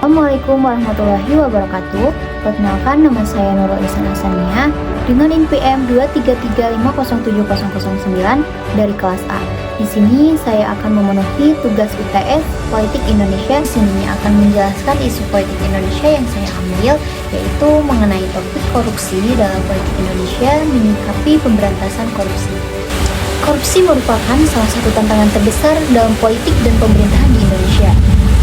Assalamualaikum warahmatullahi wabarakatuh. Perkenalkan, nama saya Nurul Ihsan Asania dengan NIM PM 233507009 dari kelas A. Di sini saya akan memenuhi tugas UTS Politik Indonesia. Di sini akan menjelaskan isu politik Indonesia yang saya ambil, yaitu mengenai topik korupsi dalam politik Indonesia, menyikapi pemberantasan korupsi. Korupsi merupakan salah satu tantangan terbesar dalam politik dan pemerintahan di Indonesia.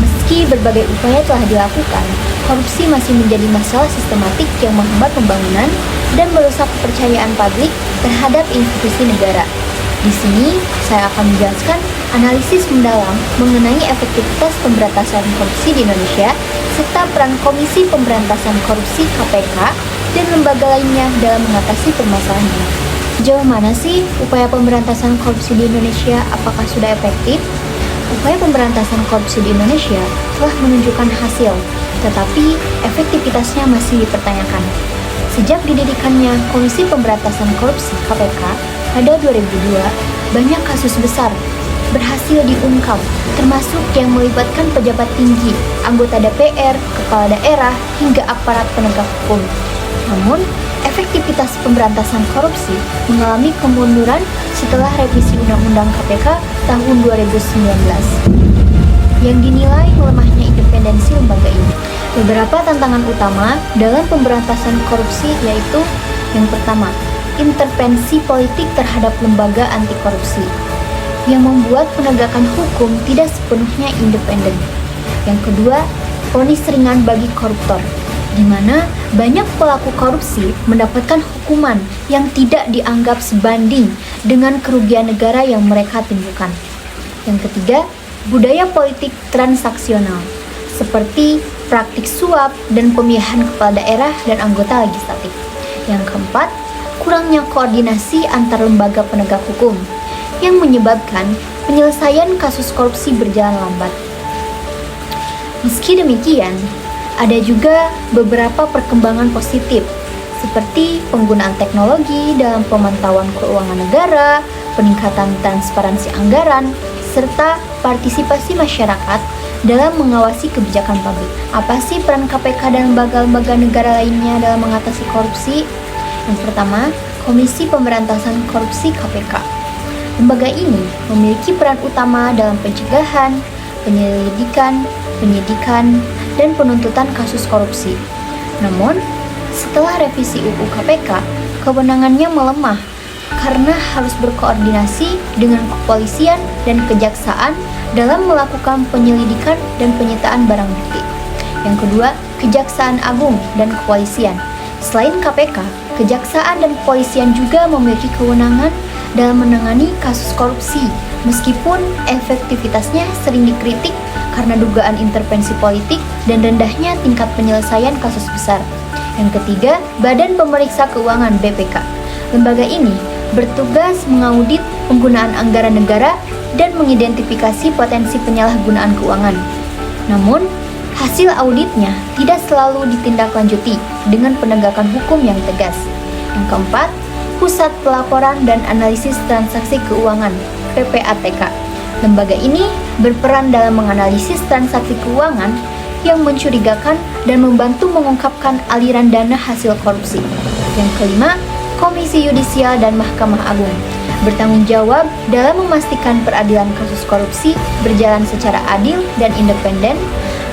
Meski berbagai upaya telah dilakukan, korupsi masih menjadi masalah sistematik yang menghambat pembangunan dan merusak kepercayaan publik terhadap institusi negara. Di sini, saya akan menjelaskan analisis mendalam mengenai efektivitas pemberantasan korupsi di Indonesia, serta peran Komisi Pemberantasan Korupsi (KPK) dan lembaga lainnya dalam mengatasi permasalahan ini. Sejauh mana sih upaya pemberantasan korupsi di Indonesia? Apakah sudah efektif? Upaya pemberantasan korupsi di Indonesia telah menunjukkan hasil, tetapi efektivitasnya masih dipertanyakan. Sejak didirikannya Komisi Pemberantasan Korupsi (KPK) pada 2002, banyak kasus besar berhasil diungkap, termasuk yang melibatkan pejabat tinggi, anggota DPR, kepala daerah, hingga aparat penegak hukum. Namun, efektivitas pemberantasan korupsi mengalami kemunduran setelah revisi Undang-Undang KPK tahun 2019 yang dinilai melemahnya independensi lembaga ini. Beberapa tantangan utama dalam pemberantasan korupsi yaitu yang pertama, intervensi politik terhadap lembaga anti korupsi yang membuat penegakan hukum tidak sepenuhnya independen. Yang kedua, vonis ringan bagi koruptor, di mana banyak pelaku korupsi mendapatkan hukuman yang tidak dianggap sebanding dengan kerugian negara yang mereka timbulkan. Yang ketiga, budaya politik transaksional, seperti praktik suap dan pemilihan kepala daerah dan anggota legislatif. Yang keempat, kurangnya koordinasi antar lembaga penegak hukum, yang menyebabkan penyelesaian kasus korupsi berjalan lambat. Meski demikian, ada juga beberapa perkembangan positif, seperti penggunaan teknologi dalam pemantauan keuangan negara, peningkatan transparansi anggaran, serta partisipasi masyarakat dalam mengawasi kebijakan publik. Apa sih peran KPK dan lembaga-lembaga negara lainnya dalam mengatasi korupsi? Yang pertama, Komisi Pemberantasan Korupsi (KPK). Lembaga ini memiliki peran utama dalam pencegahan, penyelidikan, penyidikan, dan penuntutan kasus korupsi. Namun, setelah revisi UU KPK, kewenangannya melemah karena harus berkoordinasi dengan kepolisian dan kejaksaan dalam melakukan penyelidikan dan penyitaan barang bukti. Yang kedua, Kejaksaan Agung dan Kepolisian. Selain KPK, kejaksaan dan kepolisian juga memiliki kewenangan dalam menangani kasus korupsi, meskipun efektivitasnya sering dikritik karena dugaan intervensi politik dan rendahnya tingkat penyelesaian kasus besar. Yang ketiga, Badan Pemeriksa Keuangan (BPK). Lembaga ini bertugas mengaudit penggunaan anggaran negara dan mengidentifikasi potensi penyalahgunaan keuangan. Namun, hasil auditnya tidak selalu ditindaklanjuti dengan penegakan hukum yang tegas. Yang keempat, Pusat Pelaporan dan Analisis Transaksi Keuangan (PPATK). Lembaga ini berperan dalam menganalisis transaksi keuangan yang mencurigakan dan membantu mengungkapkan aliran dana hasil korupsi. Yang kelima, Komisi Yudisial dan Mahkamah Agung bertanggung jawab dalam memastikan peradilan kasus korupsi berjalan secara adil dan independen,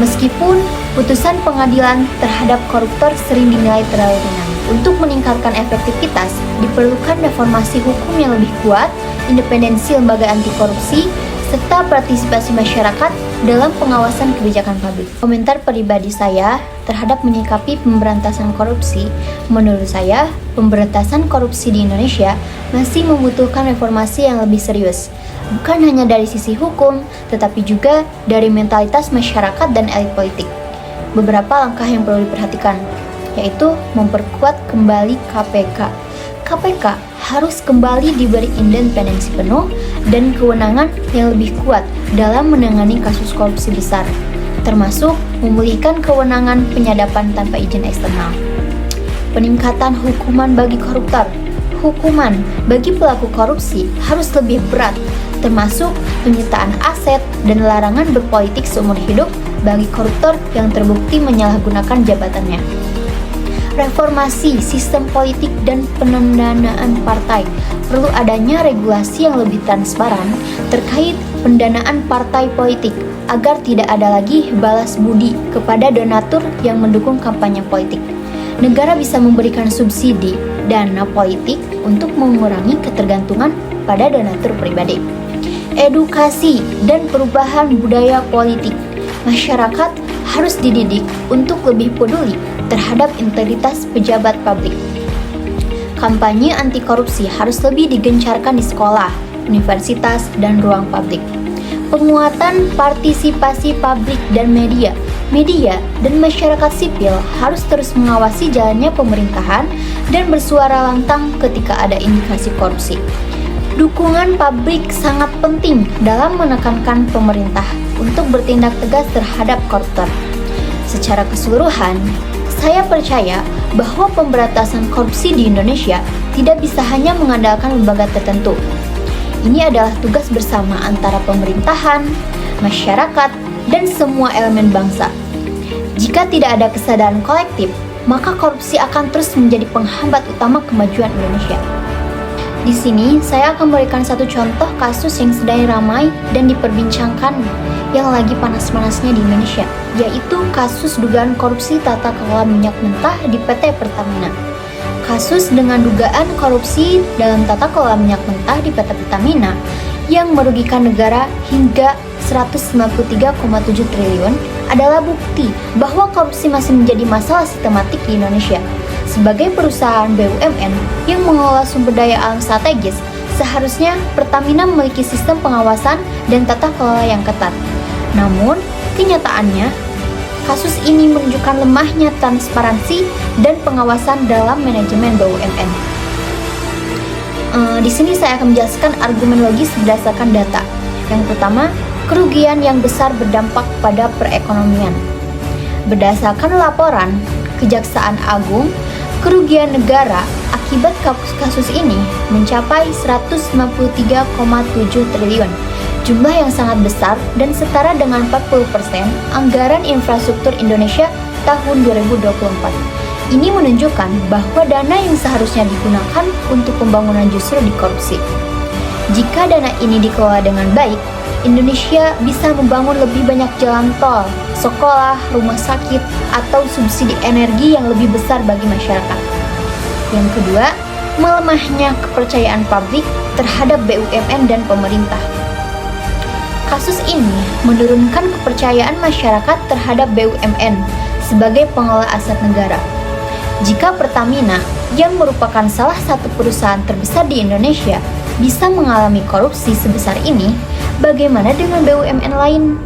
meskipun putusan pengadilan terhadap koruptor sering dinilai terlalu ringan. Untuk meningkatkan efektivitas, diperlukan reformasi hukum yang lebih kuat, independensi lembaga anti korupsi, serta partisipasi masyarakat dalam pengawasan kebijakan publik. Komentar pribadi saya terhadap menyikapi pemberantasan korupsi, menurut saya, pemberantasan korupsi di Indonesia masih membutuhkan reformasi yang lebih serius. Bukan hanya dari sisi hukum, tetapi juga dari mentalitas masyarakat dan elit politik. Beberapa langkah yang perlu diperhatikan, yaitu memperkuat kembali KPK. KPK harus kembali diberi independensi penuh dan kewenangan yang lebih kuat dalam menangani kasus korupsi besar, termasuk memulihkan kewenangan penyadapan tanpa izin eksternal. Peningkatan hukuman bagi koruptor. Hukuman bagi pelaku korupsi harus lebih berat, termasuk penyitaan aset dan larangan berpolitik seumur hidup bagi koruptor yang terbukti menyalahgunakan jabatannya. Reformasi sistem politik dan pendanaan partai. Perlu adanya regulasi yang lebih transparan terkait pendanaan partai politik agar tidak ada lagi balas budi kepada donatur yang mendukung kampanye politik. Negara bisa memberikan subsidi dana politik untuk mengurangi ketergantungan pada donatur pribadi. Edukasi dan perubahan budaya politik. Masyarakat harus dididik untuk lebih peduli terhadap integritas pejabat publik. Kampanye anti korupsi harus lebih digencarkan di sekolah, universitas, dan ruang publik. Penguatan partisipasi publik dan media. Media dan masyarakat sipil harus terus mengawasi jalannya pemerintahan dan bersuara lantang ketika ada indikasi korupsi. Dukungan publik sangat penting dalam menekankan pemerintah untuk bertindak tegas terhadap koruptor. Secara keseluruhan, saya percaya bahwa pemberantasan korupsi di Indonesia tidak bisa hanya mengandalkan lembaga tertentu. Ini adalah tugas bersama antara pemerintahan, masyarakat, dan semua elemen bangsa. Jika tidak ada kesadaran kolektif, maka korupsi akan terus menjadi penghambat utama kemajuan Indonesia. Di sini, saya akan memberikan satu contoh kasus yang sedang ramai dan diperbincangkan yang lagi panas-panasnya di Indonesia, yaitu kasus dugaan korupsi tata kelola minyak mentah di PT Pertamina. Kasus dengan dugaan korupsi dalam tata kelola minyak mentah di PT Pertamina yang merugikan negara hingga 193,7 triliun adalah bukti bahwa korupsi masih menjadi masalah sistematik di Indonesia. Sebagai perusahaan BUMN yang mengelola sumber daya alam strategis, seharusnya Pertamina memiliki sistem pengawasan dan tata kelola yang ketat. Namun, kenyataannya, kasus ini menunjukkan lemahnya transparansi dan pengawasan dalam manajemen BUMN. Di sini saya akan menjelaskan argumen logis berdasarkan data. Yang pertama, kerugian yang besar berdampak pada perekonomian. Berdasarkan laporan Kejaksaan Agung, kerugian negara akibat kasus ini mencapai 193,7 triliun. Jumlah yang sangat besar dan setara dengan 40% anggaran infrastruktur Indonesia tahun 2024. Ini menunjukkan bahwa dana yang seharusnya digunakan untuk pembangunan justru dikorupsi. Jika dana ini dikelola dengan baik, Indonesia bisa membangun lebih banyak jalan tol, sekolah, rumah sakit, atau subsidi energi yang lebih besar bagi masyarakat. Yang kedua, melemahnya kepercayaan publik terhadap BUMN dan pemerintah. Kasus ini menurunkan kepercayaan masyarakat terhadap BUMN sebagai pengelola aset negara. Jika Pertamina, yang merupakan salah satu perusahaan terbesar di Indonesia, bisa mengalami korupsi sebesar ini, bagaimana dengan BUMN lain?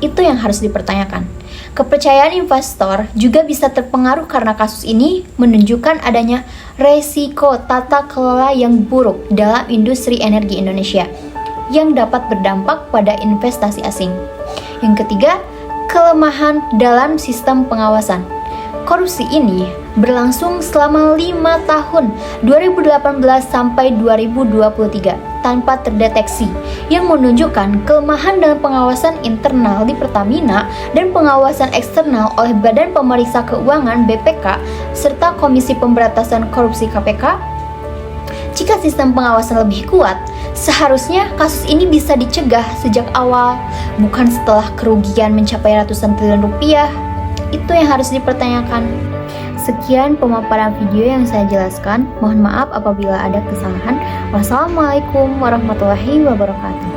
Itu yang harus dipertanyakan. Kepercayaan investor juga bisa terpengaruh karena kasus ini menunjukkan adanya resiko tata kelola yang buruk dalam industri energi Indonesia yang dapat berdampak pada investasi asing. Yang ketiga, kelemahan dalam sistem pengawasan. Korupsi ini berlangsung selama 5 tahun, 2018 sampai 2023, tanpa terdeteksi, yang menunjukkan kelemahan dalam pengawasan internal di Pertamina dan pengawasan eksternal oleh Badan Pemeriksa Keuangan (BPK) serta Komisi Pemberantasan Korupsi (KPK). Jika sistem pengawasan lebih kuat, seharusnya kasus ini bisa dicegah sejak awal, bukan setelah kerugian mencapai ratusan triliun rupiah. Itu yang harus dipertanyakan. Sekian pemaparan video yang saya jelaskan. Mohon maaf apabila ada kesalahan. Wassalamualaikum warahmatullahi wabarakatuh.